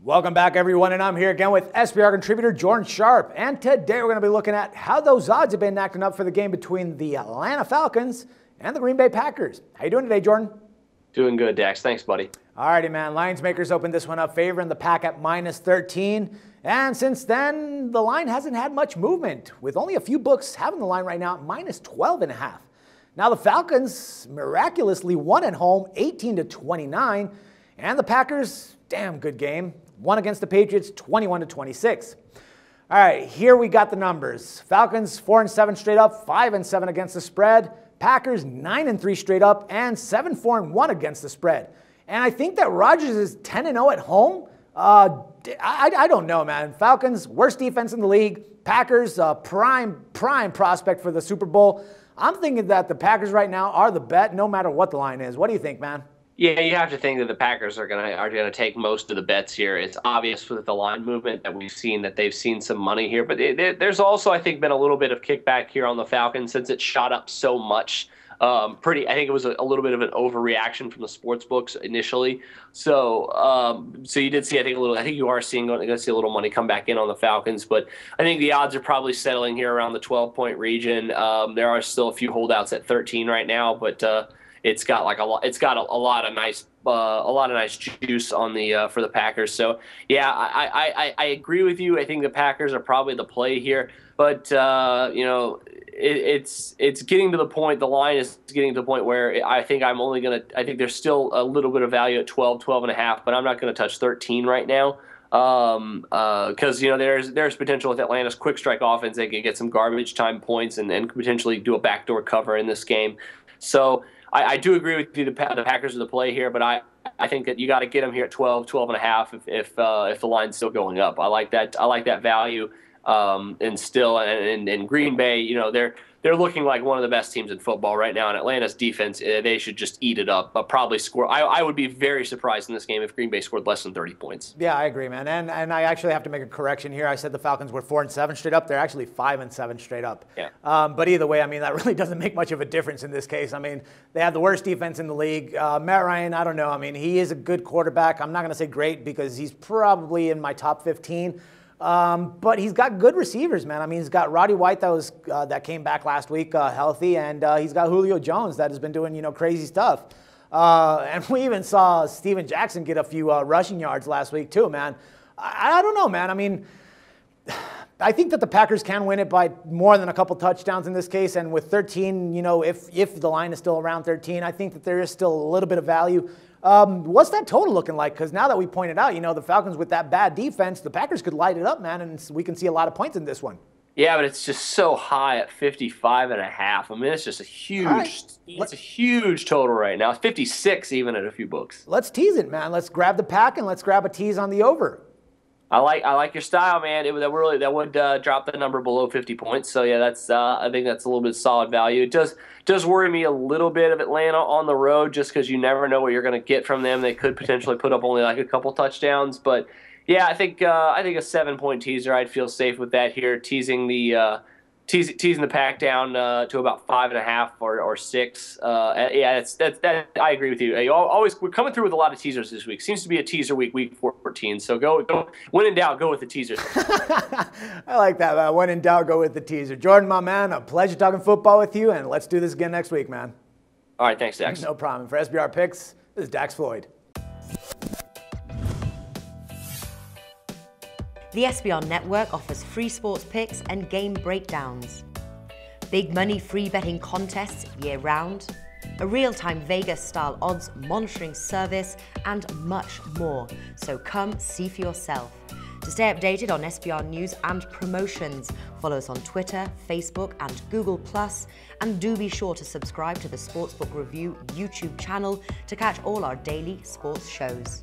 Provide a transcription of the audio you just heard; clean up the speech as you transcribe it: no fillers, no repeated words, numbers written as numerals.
Welcome back, everyone, and I'm here again with SBR contributor Jordan Sharp. And today we're going to be looking at how those odds have been acting up for the game between the Atlanta Falcons and the Green Bay Packers. How you doing today, Jordan? Doing good, Dax. Thanks, buddy. Alrighty, man. Lions makers opened this one up favoring the Pack at -13. And since then, the line hasn't had much movement, with only a few books having the line right now at -12.5. Now, the Falcons miraculously won at home 18-29, and the Packers, damn good game, won against the Patriots 21-26. All right, here we got the numbers. Falcons 4-7 straight up, 5-7 against the spread. Packers 9-3 straight up, and 7-4-1 against the spread. And I think that Rodgers is 10-0 at home. I don't know, man. Falcons, worst defense in the league. Packers, prime prospect for the Super Bowl. I'm thinking that the Packers right now are the bet, no matter what the line is. What do you think, man? Yeah, you have to think that the Packers are gonna take most of the bets here. It's obvious with the line movement that we've seen that they've seen some money here, but there's also, I think, been a little bit of kickback here on the Falcons since it shot up so much. I think it was a little bit of an overreaction from the sports books initially. So you did see, I think you are going to see a little money come back in on the Falcons, but I think the odds are probably settling here around the 12-point region. There are still a few holdouts at 13 right now, but it's got a lot of nice juice on the for the Packers. So yeah, I agree with you. I think the Packers are probably the play here, but it's getting to the point. The line is getting to the point where I think I think there's still a little bit of value at 12.5, but I'm not going to touch 13 right now. Because there's potential with Atlanta's quick strike offense. They could get some garbage time points and potentially do a backdoor cover in this game. So I do agree with you. The Packers are the play here, but I think that you got to get them here at 12.5 if the line's still going up. I like that value. And still, and Green Bay, they're looking like one of the best teams in football right now. And Atlanta's defense, they should just eat it up. But probably score. I would be very surprised in this game if Green Bay scored less than 30 points. Yeah, I agree, man. And I actually have to make a correction here. I said the Falcons were 4-7 straight up. They're actually 5-7 straight up. Yeah. But either way, I mean, that really doesn't make much of a difference in this case. I mean, they have the worst defense in the league. Matt Ryan, I don't know. I mean, he is a good quarterback. I'm not going to say great because he's probably in my top 15. But he's got good receivers, man. I mean, he's got Roddy White that came back last week healthy, and he's got Julio Jones that has been doing crazy stuff. And we even saw Steven Jackson get a few rushing yards last week too, man. I don't know, man. I mean, I think that the Packers can win it by more than a couple touchdowns in this case, and with 13, if the line is still around 13, I think that there is still a little bit of value. What's that total looking like? Because now that we pointed out, the Falcons with that bad defense, the Packers could light it up, man, and we can see a lot of points in this one. Yeah, but it's just so high at 55.5. I mean, it's just a huge, it's a huge total right now. It's 56 even at a few books. Let's tease it, man. Let's grab the Pack and let's grab a tease on the over. I like your style, man. That would drop the number below 50 points. So yeah, I think that's a little bit solid value. It does worry me a little bit of Atlanta on the road, just because you never know what you're going to get from them. They could potentially put up only like a couple touchdowns, but yeah, I think a 7-point teaser. I'd feel safe with that here, teasing the Pack down to about 5.5 or 6. Yeah, that I agree with you. We're coming through with a lot of teasers this week. Seems to be a teaser week 14. So go. When in doubt, go with the teaser. I like that, man. When in doubt, go with the teaser. Jordan, my man, a pleasure talking football with you, and let's do this again next week, man. All right, thanks, Dax. No problem. For SBR Picks, this is Dax Floyd. The SBR Network offers free sports picks and game breakdowns, big money free betting contests year-round, a real-time Vegas-style odds monitoring service, and much more. So come see for yourself. To stay updated on SBR news and promotions, follow us on Twitter, Facebook, and Google+, and do be sure to subscribe to the Sportsbook Review YouTube channel to catch all our daily sports shows.